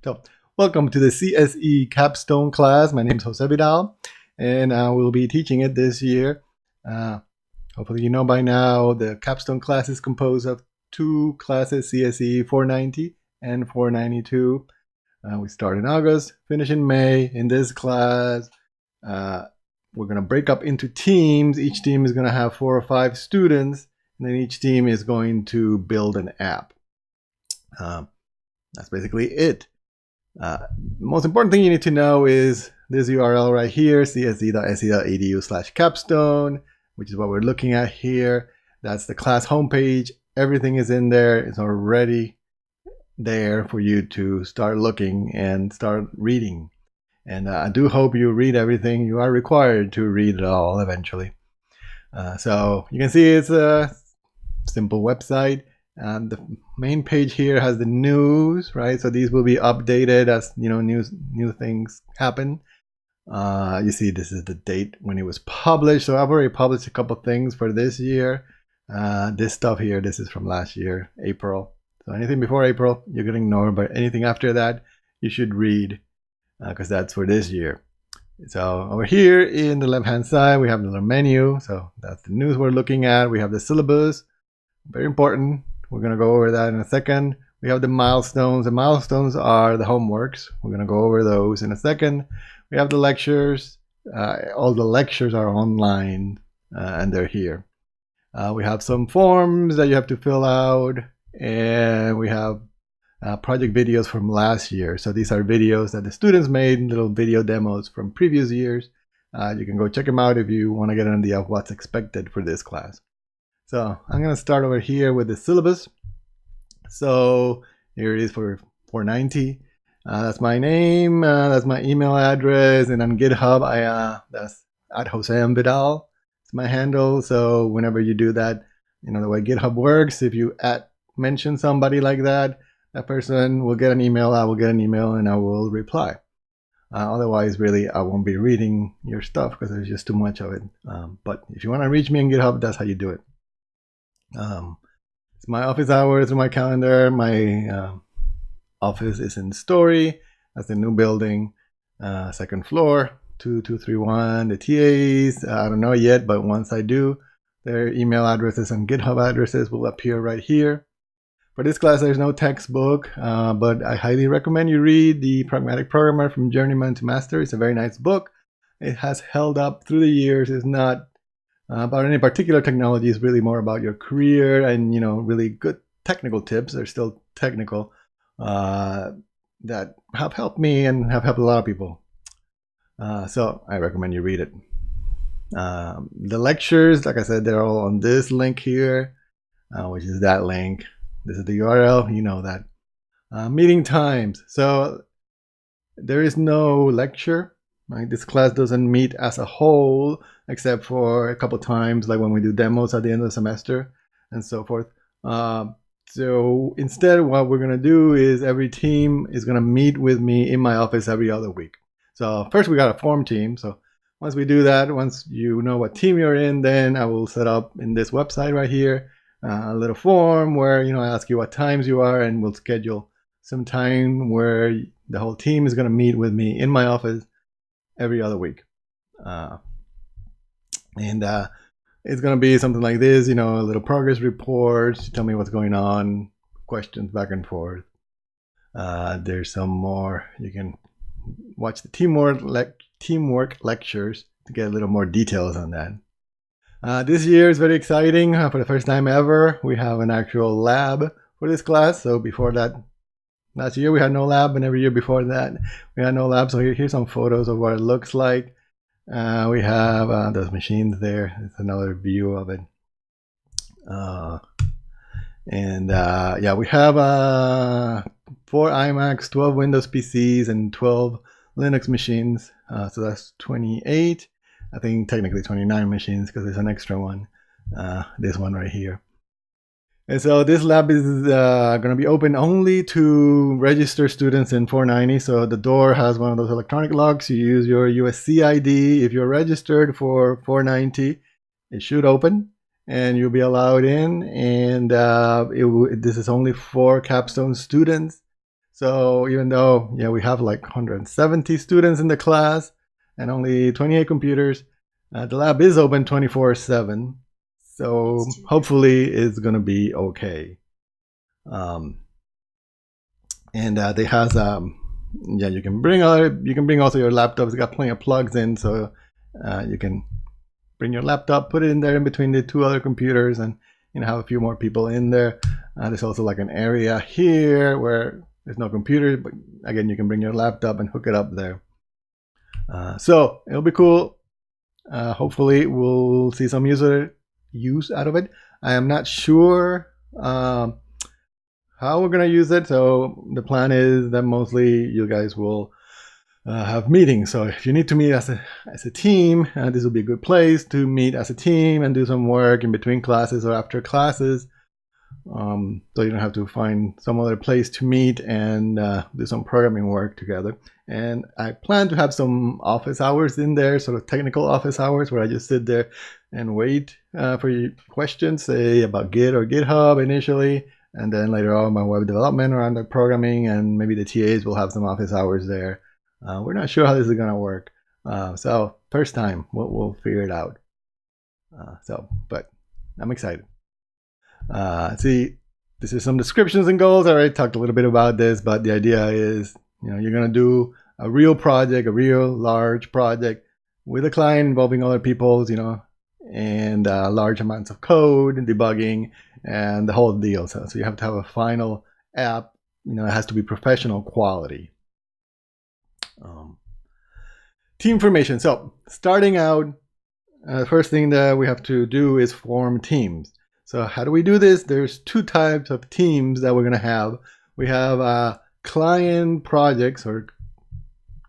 So, welcome to the CSE Capstone class. My name is Jose Vidal, and I will be teaching it this year. Uh, Hopefully, you know by now the Capstone class is composed of two classes, CSE 490 and 492. We start in August, finish in May. In this class, uh, we're going to break up into teams. Each team is going to have 4 or 5 students, and then each team is going to build an app. That's basically it. The most important thing you need to know is this URL right here, csc.se.edu/capstone, which is what we're looking at here. That's the class homepage. Everything is in there. It's already there for you to start looking and start reading. And I do hope you read everything. You are required to read it all eventually. So you can see it's a simple website. The main page here has the news, right? So these will be updated as new things happen. You see, this is the date when it was published. So I've already published a couple things for this year. This stuff here, this is from last year, April. So anything before April, you can ignore, but anything after that, you should read because that's for this year. So over here in the left-hand side, we have the little menu. So that's the news we're looking at. We have the syllabus, very important. We're going to go over that in a second. We have the milestones. The milestones are the homeworks. We're going to go over those in a second. We have the lectures. All the lectures are online and they're here. We have some forms that you have to fill out, and we have project videos from last year. So these are videos that the students made, little video demos from previous years. You can go check them out if you want to get an idea of what's expected for this class. So I'm going to start over here with the syllabus. So here it is for 490. That's my name. That's my email address. And on GitHub, that's at Jose M. Vidal. It's my handle. So whenever you do that, the way GitHub works, if you mention somebody like that, that person will get an email. I will get an email and I will reply. Otherwise, really, I won't be reading your stuff because there's just too much of it. But if you want to reach me on GitHub, that's how you do it. It's my office hours in my calendar. My office is in Story. That's the new building, second floor, 2231. The TAs, I don't know yet, but once I do, their email addresses and GitHub addresses will appear right here. For this class, there's no textbook, but I highly recommend you read The Pragmatic Programmer from Journeyman to Master. It's a very nice book. It has held up through the years. It's not about any particular technology. Is really more about your career and really good technical tips. They're still technical that have helped me and have helped a lot of people. So I recommend you read it. The lectures, like I said, they're all on this link here, which is that link. This is the URL. You know that. Meeting times. So there is no lecture. Right? This class doesn't meet as a whole, except for a couple times, like when we do demos at the end of the semester and so forth. So instead, what we're going to do is every team is going to meet with me in my office every other week. So first, we got to form team. So once we do that, once you know what team you're in, then I will set up in this website right here a little form where I ask you what times you are, and we'll schedule some time where the whole team is going to meet with me in my office every other week. And it's going to be something like this, a little progress report, tell me what's going on, questions back and forth. There's some more. You can watch the teamwork lectures to get a little more details on that. This year is very exciting. For the first time ever, we have an actual lab for this class. So before that, last year we had no lab, and every year before that we had no lab. So here's some photos of what it looks like. We have those machines there. It's another view of it. Yeah, we have 4 iMacs, 12 Windows PCs, and 12 Linux machines. So that's 28. I think technically 29 machines because there's an extra one. This one right here. And so this lab is going to be open only to registered students in 490. So the door has one of those electronic locks. You use your USC ID. If you're registered for 490, it should open and you'll be allowed in. And this is only for Capstone students. So even though we have like 170 students in the class and only 28 computers, the lab is open 24/7. So hopefully it's gonna be okay. And they has you can bring also your laptops. It's got plenty of plugs in, so you can bring your laptop, put it in there in between the two other computers, and have a few more people in there. There's also like an area here where there's no computer, but again, you can bring your laptop and hook it up there. So it'll be cool. Hopefully we'll see some use out of it. I am not sure how we're gonna use it. So the plan is that mostly you guys will have meetings. So if you need to meet as a team, this will be a good place to meet as a team and do some work in between classes or after classes. So you don't have to find some other place to meet and do some programming work together. And I plan to have some office hours in there, sort of technical office hours, where I just sit there and wait for your questions, say about Git or GitHub initially, and then later on my web development around the programming, and maybe the TAs will have some office hours there. We're not sure how this is going to work. So first time, we'll figure it out. But I'm excited. See, this is some descriptions and goals. I already talked a little bit about this, but the idea is, you're going to do a real project, a real large project with a client involving other people's, and large amounts of code and debugging and the whole deal. So you have to have a final app, it has to be professional quality. Team formation. So starting out, the first thing that we have to do is form teams. So how do we do this? There's two types of teams that we're going to have. We have client projects or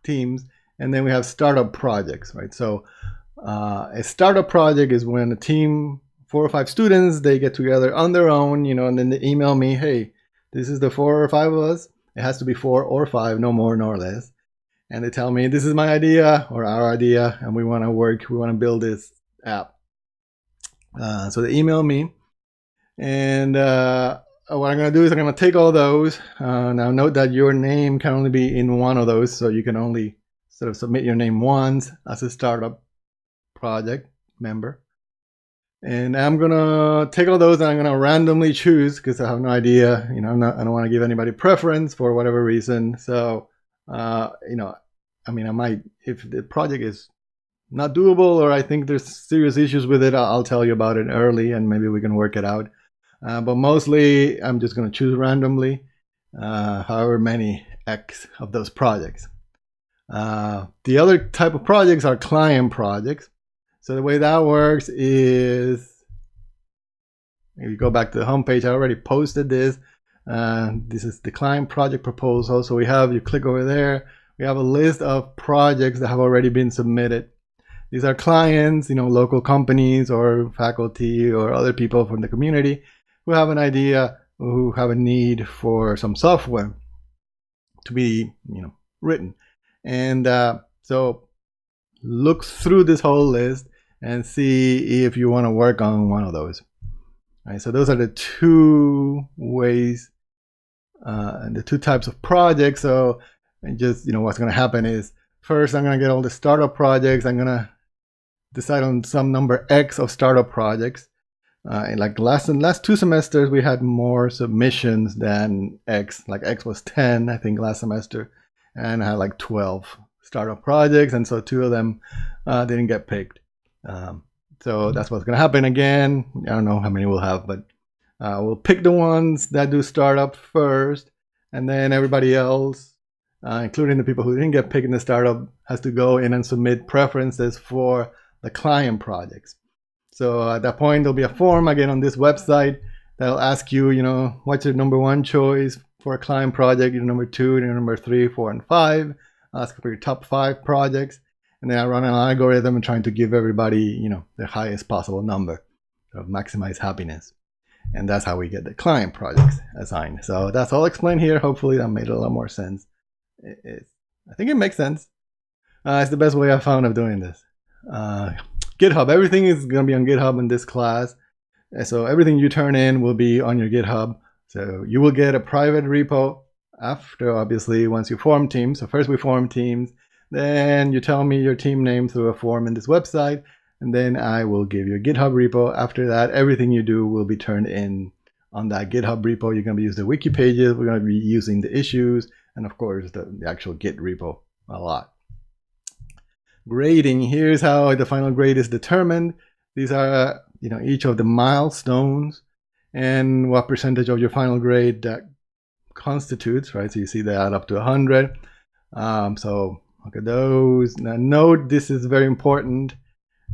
teams, and then we have startup projects, right? So a startup project is when a team, 4 or 5 students, they get together on their own, and then they email me, hey, this is the 4 or 5 of us. It has to be 4 or 5, no more nor less. And they tell me, this is my idea or our idea, and we want to build this app. So they email me, and what I'm going to do is I'm going to take all those. Now note that your name can only be in one of those, so you can only sort of submit your name once as a startup project member. And I'm going to take all those and I'm going to randomly choose, because I have no idea, I don't want to give anybody preference for whatever reason. So, I might, if the project is not doable or I think there's serious issues with it, I'll tell you about it early and maybe we can work it out. But mostly I'm just going to choose randomly, however many X of those projects. The other type of projects are client projects. So the way that works is, if you go back to the homepage, I already posted this. This is the client project proposal. So you click over there. We have a list of projects that have already been submitted. These are clients, local companies or faculty or other people from the community who have an idea, who have a need for some software to be, written. And so look through this whole list and see if you want to work on one of those. All right, so those are the two ways and the two types of projects. So just, what's going to happen is, first I'm going to get all the startup projects. I'm going to decide on some number X of startup projects. And like last 2 semesters, we had more submissions than X. Like X was 10, I think, last semester. And I had like 12 startup projects. And so 2 of them didn't get picked. So that's what's going to happen again. I don't know how many we'll have, but we'll pick the ones that do startup first. And then everybody else, including the people who didn't get picked in the startup, has to go in and submit preferences for the client projects. So at that point, there'll be a form again on this website that'll ask you, what's your number 1 choice for a client project, your number 2, your number 3, 4, and 5. Ask for your top 5 projects. And then I run an algorithm and trying to give everybody, the highest possible number to maximize happiness. And that's how we get the client projects assigned. So that's all explained here. Hopefully that made a lot more sense. I think it makes sense. It's the best way I found of doing this. GitHub, everything is going to be on GitHub in this class. So everything you turn in will be on your GitHub. So you will get a private repo after, obviously, once you form teams. So first we form teams, then you tell me your team name through a form in this website, and then I will give you a GitHub repo. After that, everything you do will be turned in on that GitHub repo. You're going to be using the wiki pages, we're going to be using the issues, and of course the actual Git repo a lot. Grading, here's how the final grade is determined. These are each of the milestones and what percentage of your final grade that constitutes, right? So you see they add up to 100. So look at those. Now note, this is very important.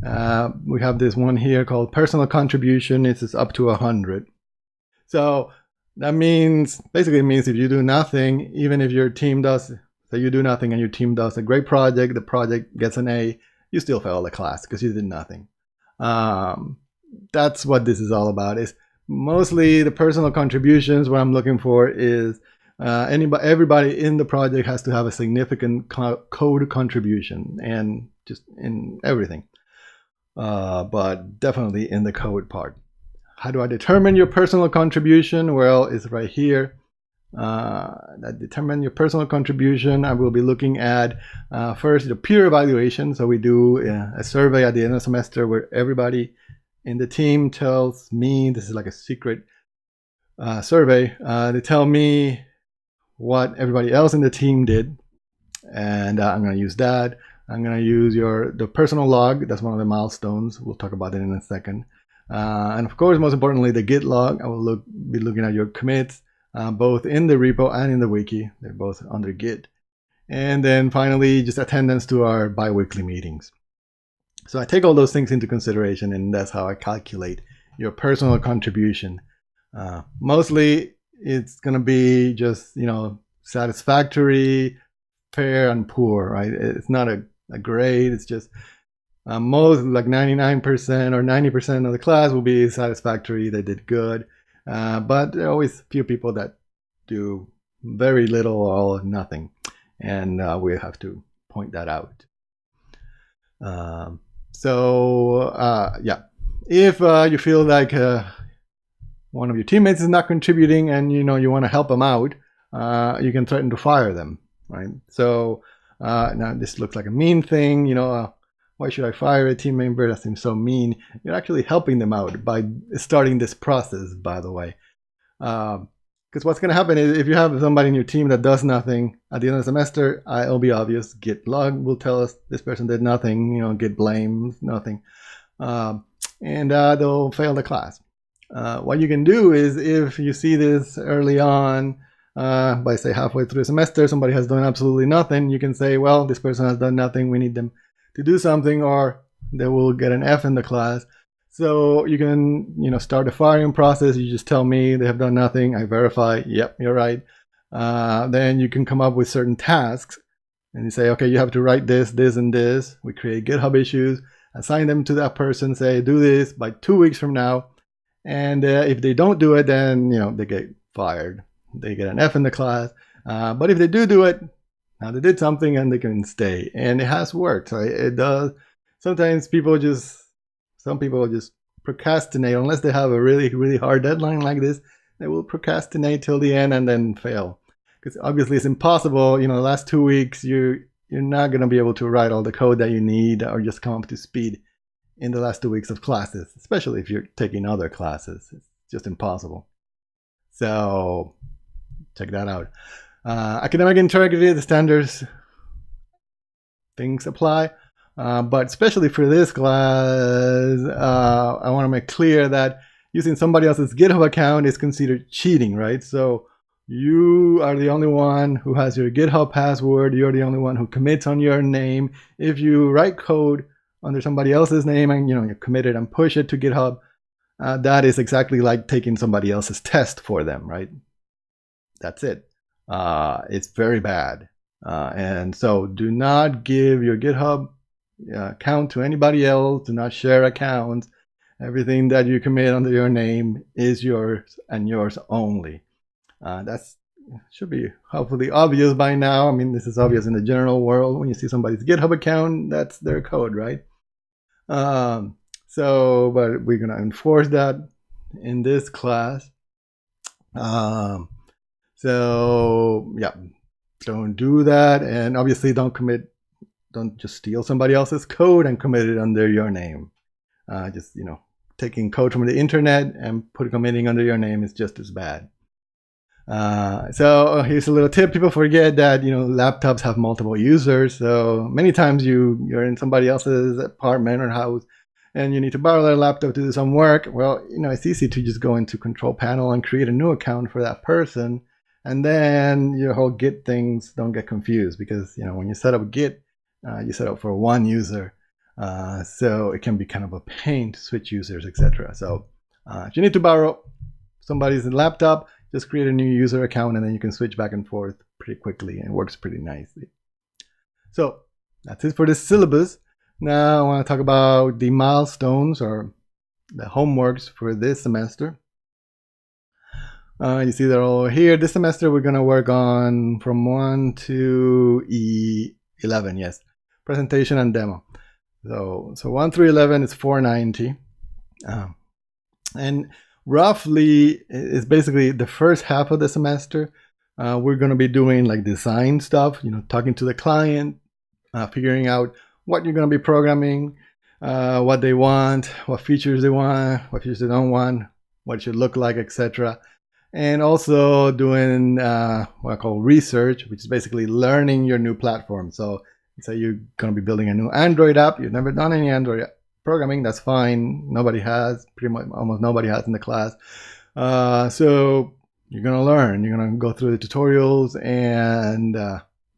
We have this one here called personal contribution. It's up to 100. So that means, basically it means if you do nothing, even if your team does, so you do nothing and your team does a great project, the project gets an A, you still fail the class because you did nothing. That's what this is all about. Is mostly the personal contributions. What I'm looking for is everybody in the project has to have a significant code contribution, and just in everything, but definitely in the code part. How do I determine your personal contribution? Well, it's right here. That determine your personal contribution. I will be looking at first the peer evaluation. So we do a survey at the end of the semester where everybody in the team tells me, this is like a secret survey, they tell me what everybody else in the team did, and I'm going to use that. I'm going to use the personal log. That's one of the milestones. We'll talk about it in a second. And of course, most importantly, the Git log. I will be looking at your commits, both in the repo and in the wiki. They're both under Git. And then finally, just attendance to our bi-weekly meetings. So I take all those things into consideration, and that's how I calculate your personal contribution. Mostly, it's going to be just, satisfactory, fair, and poor, right? It's not a grade. It's just most, like 99% or 90% of the class will be satisfactory. They did good. But there are always a few people that do very little or nothing. And we have to point that out. If you feel like one of your teammates is not contributing and you want to help them out, you can threaten to fire them, right? So now this looks like a mean thing, why should I fire a team member? That seems so mean. You're actually helping them out by starting this process, by the way. Because what's going to happen is if you have somebody in your team that does nothing at the end of the semester, it'll be obvious. Git log will tell us this person did nothing, Git blames nothing. And they'll fail the class. What you can do is, if you see this early on, by say halfway through the semester, somebody has done absolutely nothing, you can say, well, this person has done nothing, we need them to do something, or they will get an F in the class. So you can, start a firing process. You just tell me they have done nothing. I verify, yep, you're right. Then you can come up with certain tasks, and you say, okay, you have to write this, this, and this. We create GitHub issues, assign them to that person, say, do this by 2 weeks from now. And if they don't do it, then, they get fired. They get an F in the class. But if they do it, now they did something and they can stay. And it has worked. Right? It does. Sometimes some people just procrastinate unless they have a really, really hard deadline like this. They will procrastinate till the end and then fail. Because obviously it's impossible. The last 2 weeks, you're not going to be able to write all the code that you need or just come up to speed in the last 2 weeks of classes, especially if you're taking other classes. It's just impossible. So check that out. Academic integrity, the standards, things apply. But especially for this class, I want to make clear that using somebody else's GitHub account is considered cheating, right? So you are the only one who has your GitHub password. You're the only one who commits on your name. If you write code under somebody else's name and you commit it and push it to GitHub, that is exactly like taking somebody else's test for them, right? That's it. It's very bad. And so do not give your GitHub account to anybody else. Do not share accounts. Everything that you commit under your name is yours and yours only. That should be hopefully obvious by now. I mean, this is obvious in the general world. When you see somebody's GitHub account, that's their code, right? But we're going to enforce that in this class. So yeah, don't do that. And obviously don't just steal somebody else's code and commit it under your name. Just, taking code from the internet and committing under your name is just as bad. So here's a little tip. People forget that, laptops have multiple users. So many times you're in somebody else's apartment or house and you need to borrow their laptop to do some work. Well, it's easy to just go into control panel and create a new account for that person. And then your whole Git things don't get confused because, when you set up Git, you set up for one user. So it can be kind of a pain to switch users, etc. So if you need to borrow somebody's laptop, just create a new user account and then you can switch back and forth pretty quickly and it works pretty nicely. So that's it for this syllabus. Now I want to talk about the milestones or the homeworks for this semester. You see they're all here. This semester we're going to work on from 1 to 11, yes. Presentation and demo. So 1 through 11 is 490. And roughly, it's basically the first half of the semester. We're going to be doing like design stuff, talking to the client, figuring out what you're going to be programming, what they want, what features they want, what features they don't want, what it should look like, etc. And also doing what I call research, which is basically learning your new platform. So say you're going to be building a new Android app. You've never done any Android programming. That's fine. Nobody has. Pretty much almost nobody has in the class. So you're going to learn. You're going to go through the tutorials and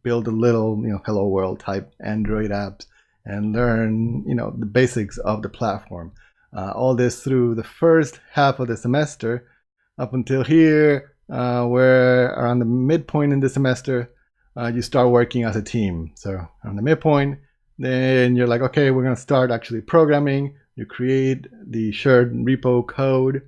build a little, hello world type Android apps and learn, the basics of the platform. All this through the first half of the semester up until here, where around the midpoint in the semester, you start working as a team. So on the midpoint, then you're like, okay, we're going to start actually programming. You create the shared repo code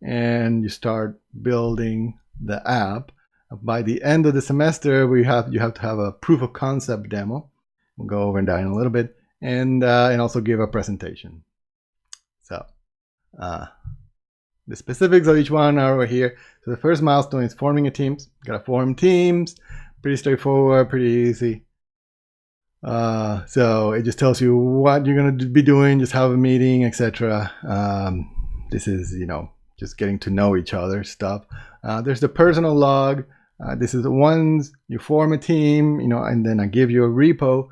and you start building the app. By the end of the semester, you have to have a proof of concept demo. We'll go over and down a little bit and also give a presentation. So the specifics of each one are over here. So the first milestone is forming a team. You got to form teams. Pretty straightforward, pretty easy. So it just tells you what you're going to be doing, just have a meeting, etc. This is, just getting to know each other stuff. There's the personal log. This is the ones you form a team, and then I give you a repo.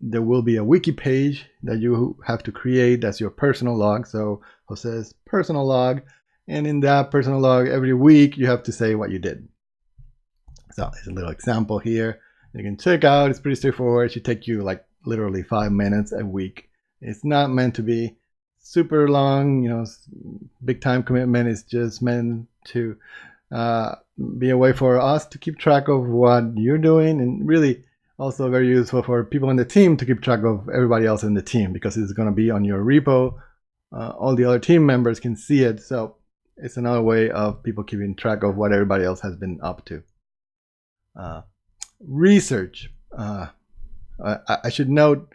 There will be a wiki page that you have to create. That's your personal log. So Jose's personal log. And in that personal log, every week you have to say what you did. So there's a little example here. You can check out. It's pretty straightforward. It should take you like literally 5 minutes a week. It's not meant to be super long, big time commitment. It's just meant to be a way for us to keep track of what you're doing, and really also very useful for people in the team to keep track of everybody else in the team because it's going to be on your repo. All the other team members can see it. So it's another way of people keeping track of what everybody else has been up to. Research. I should note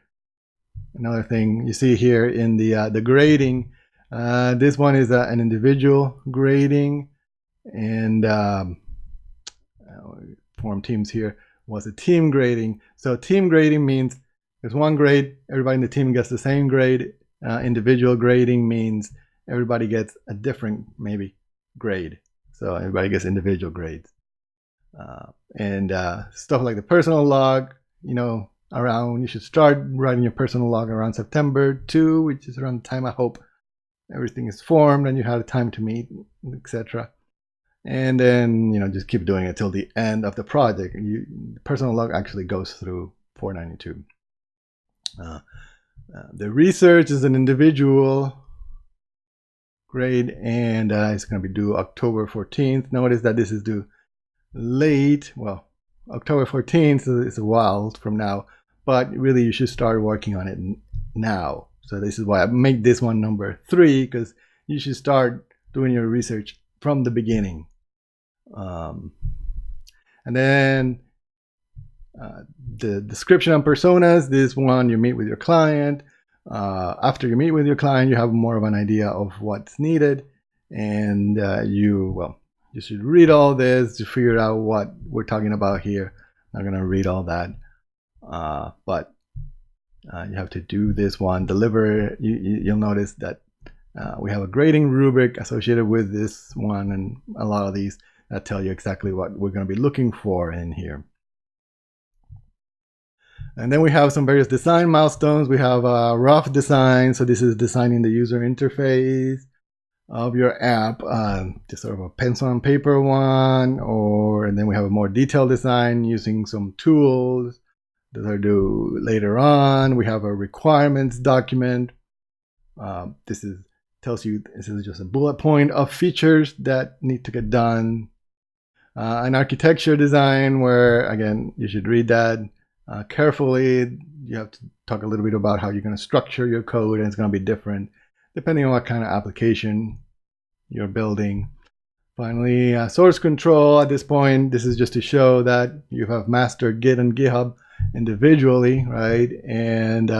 another thing you see here in the grading. This one is an individual grading, and form teams here was a team grading. So team grading means there's one grade, everybody in the team gets the same grade. Individual grading means everybody gets a different maybe grade. So everybody gets individual grades. And stuff like the personal log, you should start writing your personal log around September 2, which is around the time I hope everything is formed and you have time to meet, etc. And then, just keep doing it till the end of the project. The personal log actually goes through 492. The research is an individual grade, and it's going to be due October 14th. Notice that this is due late. Well, October 14th is a while from now, but really you should start working on it now. So this is why I make this one number 3, because you should start doing your research from the beginning. And then the description and personas, this one you meet with your client. After you meet with your client, you have more of an idea of what's needed, and you You should read all this to figure out what we're talking about here. I'm not going to read all that, but you have to do this one. Deliver. You'll notice that we have a grading rubric associated with this one, and a lot of these that tell you exactly what we're going to be looking for in here. And then we have some various design milestones. We have a rough design. So this is designing the user interface of your app, just sort of a pencil and paper one, and then we have a more detailed design using some tools that are due later on. We have a requirements document. This tells you this is just a bullet point of features that need to get done. An architecture design where, again, you should read that carefully. You have to talk a little bit about how you're going to structure your code, and it's going to be different depending on what kind of application you're building. Finally, source control. At this point, this is just to show that you have mastered Git and GitHub individually, right? And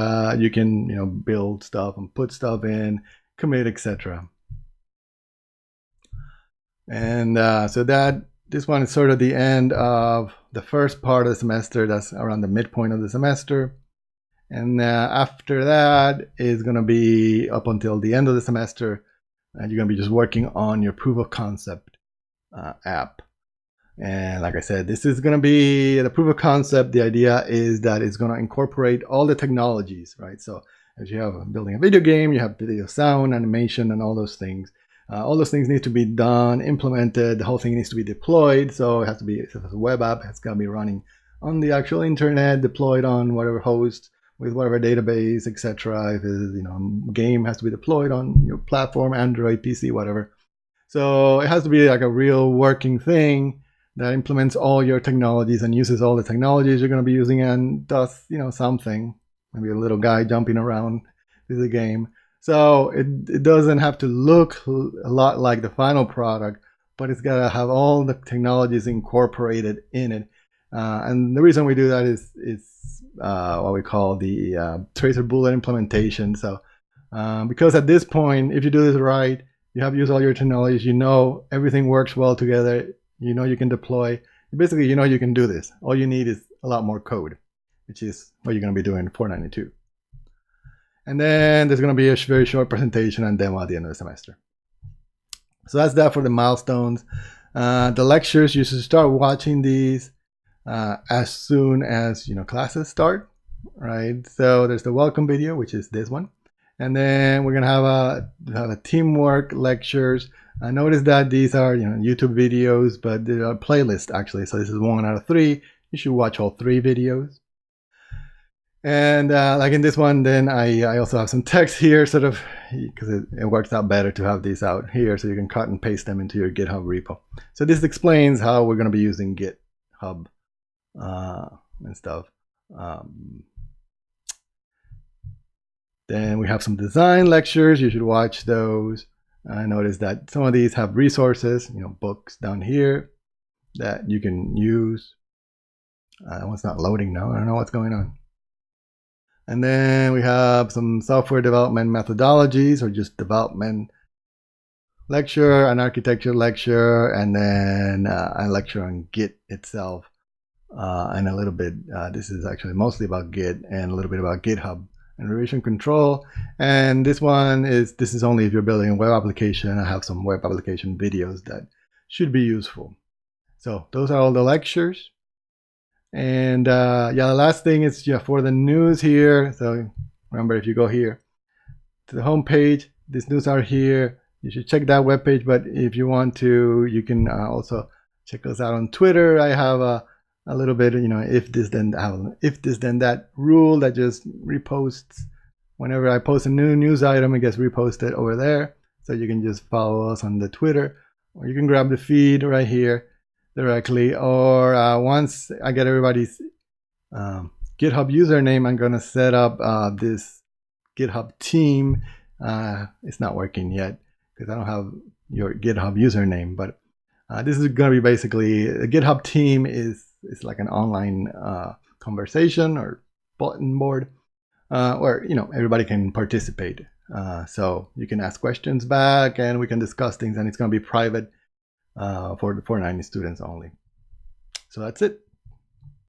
you can, build stuff and put stuff in, commit, etc. And so this one is sort of the end of the first part of the semester. That's around the midpoint of the semester. And after that is going to be up until the end of the semester. And you're going to be just working on your proof of concept app. And like I said, this is going to be the proof of concept. The idea is that it's going to incorporate all the technologies, right? So if you have building a video game, you have video, sound, animation, and all those things. All those things need to be done, implemented. The whole thing needs to be deployed. So it has to be, if it's a web app, it's going to be running on the actual internet, deployed on whatever host, with whatever database, etc. If it's, a game, has to be deployed on your platform, Android, PC, whatever. So it has to be like a real working thing that implements all your technologies and uses all the technologies you're going to be using and does, something. Maybe a little guy jumping around with the game. So it doesn't have to look a lot like the final product, but it's got to have all the technologies incorporated in it. And the reason we do that is what we call the tracer bullet implementation. So because at this point, if you do this right, you have used all your technologies, everything works well together, you can deploy. Basically, you can do this. All you need is a lot more code, which is what you're going to be doing in 492. And then there's going to be a very short presentation and demo at the end of the semester. So that's that for the milestones. The lectures, you should start watching these as soon as classes start, right? So there's the welcome video, which is this one, and then we're gonna have a teamwork lectures. I noticed that these are YouTube videos, but they are playlists actually. So this is 1 out of 3. You should watch all 3 videos. And like in this one, then I also have some text here, sort of, because it works out better to have these out here, so you can cut and paste them into your GitHub repo. So this explains how we're going to be using GitHub and stuff. Then we have some design lectures. You should watch those. I noticed that some of these have resources, books down here that you can use. That one's not loading now. I don't know what's going on. And then we have some software development methodologies, or just development lecture, an architecture lecture, and then a lecture on Git itself, and a little bit, this is actually mostly about Git and a little bit about GitHub and revision control. And this is only if you're building a web application. I have some web application videos that should be useful. So those are all the lectures. And the last thing is for the news here. So remember, if you go here to the home page, these news are here. You should check that webpage. But if you want to, you can also check us out on Twitter. I have a little bit, if this then that rule that just reposts whenever I post a new news item. It gets reposted over there. So you can just follow us on the Twitter, or you can grab the feed right here directly, or once I get everybody's GitHub username, I'm gonna set up this GitHub team. It's not working yet because I don't have your GitHub username, but this is gonna be basically a GitHub team is like an online conversation or bulletin board where everybody can participate. So you can ask questions back, and we can discuss things, and it's gonna be private. for 490 students only. So that's it.